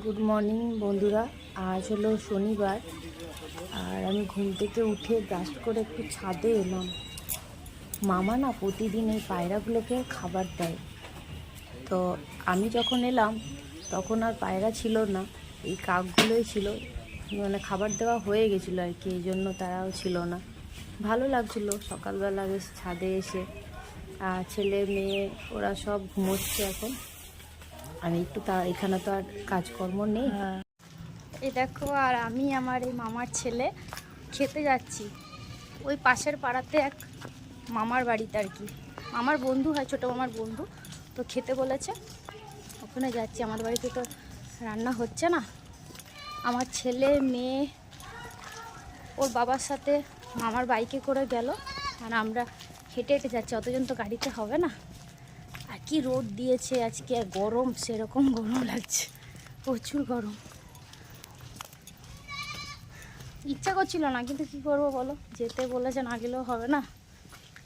Good morning বন্ধুরা। আজ হলো শনিবার আর আমি ঘুম থেকে উঠে ব্রাশ করে একটু ছাদে এলাম। মামা না প্রতিদিন এই পায়রাগুলোকে খাবার দেয়। তো আমি যখন এলাম তখন আর পায়রা ছিল না, এই কাকগুলোই ছিল। মানে খাবার দেওয়া হয়ে গেছিলো আর কি, এই জন্য তারাও ছিল না। ভালো লাগছিলো সকালবেলা বেশ ছাদে এসে। আর ছেলে মেয়ে ওরা সব ঘুমোচ্ছে এখন। আমি একটু এখানে তো আর কাজকর্ম নেই। এই দেখো, আর আমি আমার এই মামার ছেলে খেতে যাচ্ছি ওই পাশের পাড়াতে এক মামার বাড়িতে আর কি। মামার বন্ধু হয়, ছোটো মামার বন্ধু, তো খেতে বলেছে, ওখানে যাচ্ছি। আমার বাড়িতে তো রান্না হচ্ছে না। আমার ছেলে মেয়ে ওর বাবার সাথে মামার বাইকে করে গেল, আর আমরা হেঁটে হেঁটে যাচ্ছি। অতজন তো গাড়িতে হবে না। আর কি রোদ দিয়েছে আজকে, গরম, সেরকম গরম লাগছে, প্রচুর গরম। ইচ্ছা করছিল না, কিন্তু কি করবো বলো, যেতে বলেছে, না গেলেও হবে না।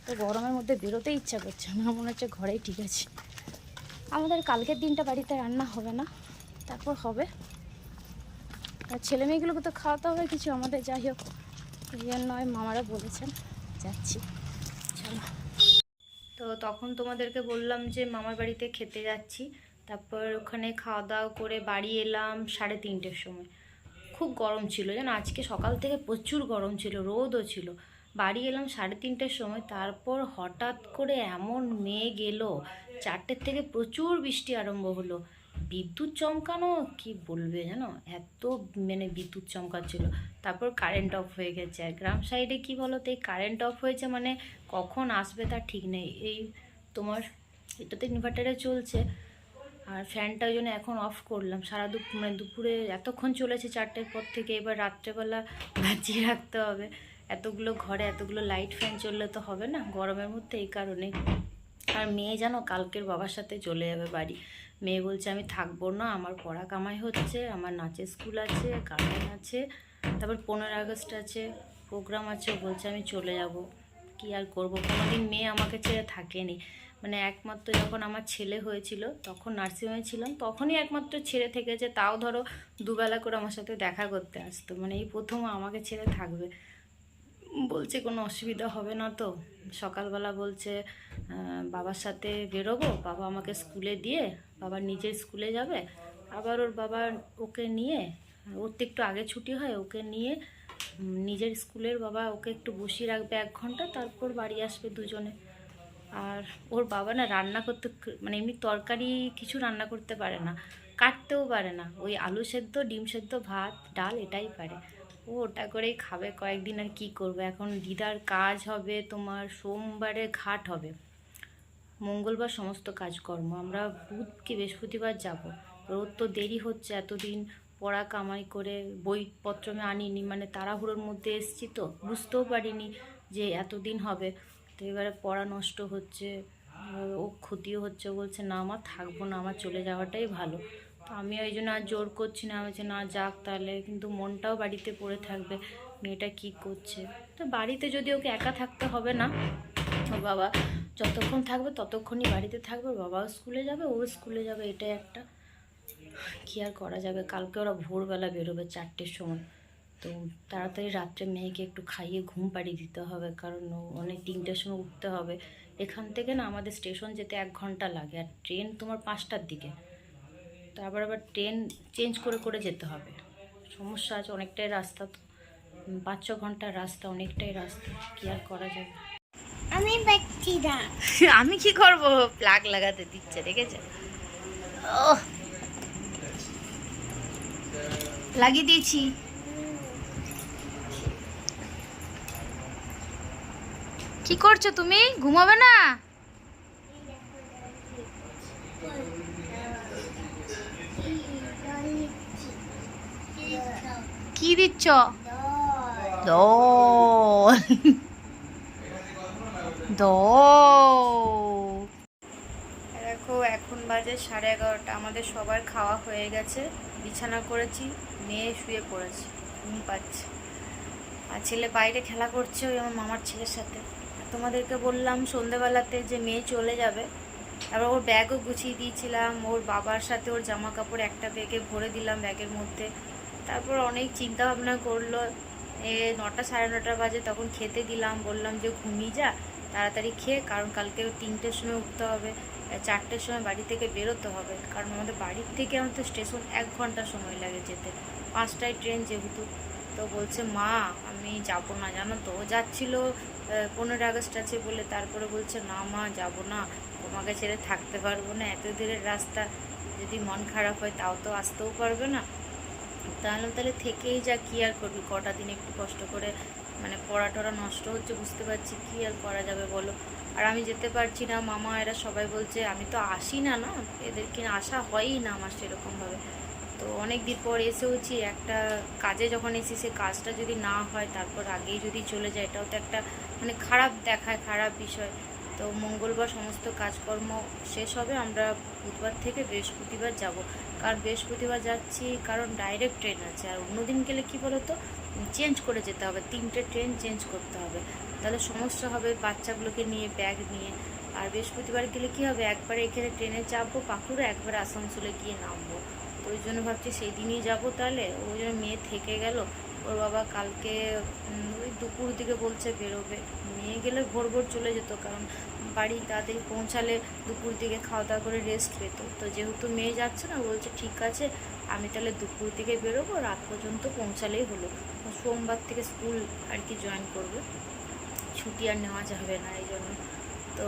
তো গরমের মধ্যে বেরোতে ইচ্ছা করছে না, মনে হচ্ছে ঘরেই ঠিক আছে। আমাদের কালকের দিনটা বাড়িতে রান্না হবে না, তারপর হবে। আর ছেলে মেয়েগুলোকে তো খাওয়াতে হবে কিছু আমাদের, যাই হোক এই জন্য মামারা বলেছেন যাচ্ছি, চলো। তো তখন তোমাদেরকে বললাম যে মামার বাড়িতে খেতে যাচ্ছি। তারপর ওখানে খাওয়া দাওয়া করে বাড়ি এলাম 3:30টার সময়। খুব গরম ছিল জানো, আজকে সকাল থেকে প্রচুর গরম ছিল, রোদও ছিল। বাড়ি এলাম 3:30টার সময়। তারপর হঠাৎ করে এমন মেঘ এলো, 4টের থেকে প্রচুর বৃষ্টি আরম্ভ হলো। বিদ্যুৎ চমকানো কি বলবে জানো, এত মানে বিদ্যুৎ চমকাচ্ছিল। তারপর কারেন্ট অফ হয়ে গেছে। আর গ্রাম সাইডে কি বলো তো, এই কারেন্ট অফ হয়েছে মানে কখন আসবে তার ঠিক নেই। এই তোমার এটাতে ইনভার্টারে চলছে, আর ফ্যানটা ওই জন্য এখন অফ করলাম। মানে দুপুরে এতক্ষণ চলেছে 4টের পর থেকে, এবার রাত্রেবেলা বাঁচিয়ে রাখতে হবে। এতগুলো ঘরে এতগুলো লাইট ফ্যান চললে তো হবে না গরমের মধ্যে, এই কারণে। আর মেয়ে জানো কালকের বাবার সাথে চলে যাবে বাড়ি। মেয়ে বলছে আমি থাকবো না, আমার পড়া কামাই হচ্ছে, আমার নাচের স্কুল আছে, গার্ডেন আছে, তারপর 15 আগস্ট আছে, প্রোগ্রাম আছে। বলছে আমি চলে যাব। কি আর করবো, কোনোদিন মেয়ে আমাকে ছেড়ে থাকেনি। মানে একমাত্র যখন আমার ছেলে হয়েছিল তখন নার্সিংহোমে ছিলাম, তখনই একমাত্র ছেড়ে থেকেছে। তাও ধরো দুবেলা করে আমার সাথে দেখা করতে আসতো। মানে এই প্রথম আমাকে ছেড়ে থাকবে। বলছে কোনো অসুবিধা হবে না তো। সকালবেলা বলছে বাবার সাথে বেরোবো, বাবা আমাকে স্কুলে দিয়ে বাবা নিজের স্কুলে যাবে। আবার ওর বাবা ওকে নিয়ে, ওর তো একটু আগে ছুটি হয়, ওকে নিয়ে নিজের স্কুলের বাবা ওকে একটু বসিয়ে রাখবে 1 ঘন্টা, তারপর বাড়ি আসবে দুজনে। আর ওর বাবা না রান্না করতে, মানে এমনি তরকারি কিছু রান্না করতে পারে না, কাটতেও পারে না। ওই আলু সেদ্ধ, ডিম সেদ্ধ, ভাত, ডাল এটাই পারে। ও ওটা করেই খাবে কয়েকদিন। আর কি করবে, এখন দিদার কাজ হবে তোমার সোমবারে ঘাট হবে, মঙ্গলবার সমস্ত কাজকর্ম। আমরা বুধ কি বৃহস্পতিবার যাব। ওর তো দেরি হচ্ছে, এতদিন পড়া কামাই করে বইপত্র আমি আনিনি, মানে তাড়াহুড়োর মধ্যে এসছি, তো বুঝতেও পারিনি যে এতদিন হবে। তো এবারে পড়া নষ্ট হচ্ছে, ও ক্ষতিও হচ্ছে। বলছে না আমার থাকবো না, আমার চলে যাওয়াটাই ভালো। তো আমি ওই জন্য আর জোর করছি না, বলছে না যাক তাহলে, কিন্তু মনটাও বাড়িতে পড়ে থাকবে, মেয়েটা কি করছে। তো বাড়িতে যদি ওকে একা থাকতে হবে না, ওর বাবা যতক্ষণ থাকবে ততক্ষণই বাড়িতে থাকবে। বাবাও স্কুলে যাবে, ও স্কুলে যাবে, এটাই একটা। কী আর করা যাবে। কালকে ওরা ভোরবেলা বেরোবে 4টের সময়। তো তাড়াতাড়ি রাত্রে মেয়েকে একটু খাইয়ে ঘুম পাড়িয়ে দিতে হবে, কারণ অনেক 3টের সময় উঠতে হবে। এখান থেকে না আমাদের স্টেশন যেতে 1 ঘন্টা লাগে, আর ট্রেন তোমার 5টার দিকে। তো আবার ট্রেন চেঞ্জ করে করে যেতে হবে। সমস্যা আছে, অনেকটাই রাস্তা, তো 5-6 ঘন্টার রাস্তা, অনেকটাই রাস্তা। কী আর করা যাবে। আমি পাচ্ছি না। আমি কি করব, প্লাগ লাগাতে দিচ্ছে, দেখেছে? ও লাগিয়ে দিয়েছি। কি করছো তুমি, ঘুমাবে না? কি দিচ্ছ? দোল দেখো এখন বাজে 11:30। আমাদের সবার খাওয়া হয়ে গেছে, বিছানা করেছি, মেয়ে শুয়ে পড়েছে, ঘুম পাচ্ছে। আর ছেলে বাইরে খেলা করছে ওই আমার মামার ছেলের সাথে। তোমাদেরকে বললাম সন্ধেবেলাতে যে মেয়ে চলে যাবে, তারপর ওর ব্যাগও গুছিয়ে দিয়েছিলাম, ওর বাবার সাথে ওর জামা কাপড় একটা ব্যাগে ভরে দিলাম ব্যাগের মধ্যে। তারপর অনেক চিন্তা ভাবনা করলো, 9টা 9:30 বাজে, তখন খেতে দিলাম, বললাম যে ঘুমিয়ে যা তাড়াতাড়ি খেয়ে, কারণ কালকে 3টের সময় উঠতে হবে, 4টের সময় বাড়ি থেকে বেরোতে হবে, কারণ আমাদের বাড়ির থেকে আমাদের স্টেশন 1 ঘন্টা সময় লাগে যেতে, 5টায় ট্রেন যেহেতু। তো বলছে মা আমি যাবো না, জানো তো। ও যাচ্ছিল 15 আগস্ট আছে বলে, তারপরে বলছে না মা যাবো না, তোমাকে ছেড়ে থাকতে পারবো না, এত দূরের রাস্তা, যদি মন খারাপ হয় তাও তো আসতেও পারবে না। তাহলে থেকেই যা, কী আর করবি, কটা দিন একটু কষ্ট করে, মানে পড়া টড়া নষ্ট হচ্ছে বুঝতে পারছি, কী আর করা যাবে বলো। আর আমি যেতে পারছি না, মামা এরা সবাই বলছে, আমি তো আসি না, না এদেরকে আসা হয়ই না আমার সেরকমভাবে। তো অনেক দিন পর এসেওছি, একটা কাজে যখন এসি সে কাজটা যদি না হয়, তারপর আগেই যদি চলে যায়, এটাও তো একটা মানে খারাপ দেখায়, খারাপ বিষয়। তো মঙ্গলবার সমস্ত কাজকর্ম শেষ হবে, আমরা বুধবার থেকে বৃহস্পতিবার যাব। কারণ বৃহস্পতিবার যাচ্ছি কারণ ডাইরেক্ট ট্রেন আছে, আর অন্যদিন গেলে কি বলো তো, চেঞ্জ করে যেতে হবে, 3টে ট্রেন চেঞ্জ করতে হবে, তাহলে সমস্যা হবে বাচ্চাগুলোকে নিয়ে, ব্যাগ নিয়ে। আর বৃহস্পতিবার গেলে কি হবে, একবারে এখানে ট্রেনে চাপবো পাকুড়ে, একবার আসানসোলে গিয়ে নামবো। তো ওই জন্য ভাবছি সেই দিনই যাবো, তাহলে ওই জন্য মেয়ে থেকে গেল। ওর বাবা কালকে ওই দুপুর দিকে বলছে বেরোবে, মেয়ে গেলে ভোর ভোর চলে যেত, কারণ বাড়ি তাড়াতাড়ি পৌঁছালে দুপুর দিকে খাওয়া দাওয়া করে রেস্ট পেত। তো যেহেতু মেয়ে যাচ্ছে না, বলছে ঠিক আছে আমি তাহলে দুপুর দিকে বেরোবো, রাত পর্যন্ত পৌঁছালেই হলো। সোমবার থেকে স্কুল আর কি জয়েন করবে, ছুটি আর নেওয়া যাবে না এই জন্য। তো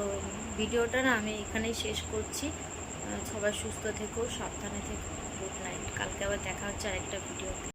ভিডিওটা না আমি এখানেই শেষ করছি। সবাই সুস্থ থেকো, সাবধানে থেকো, গুড নাইট। কালকে আবার দেখা হচ্ছে আরেকটা ভিডিওতে।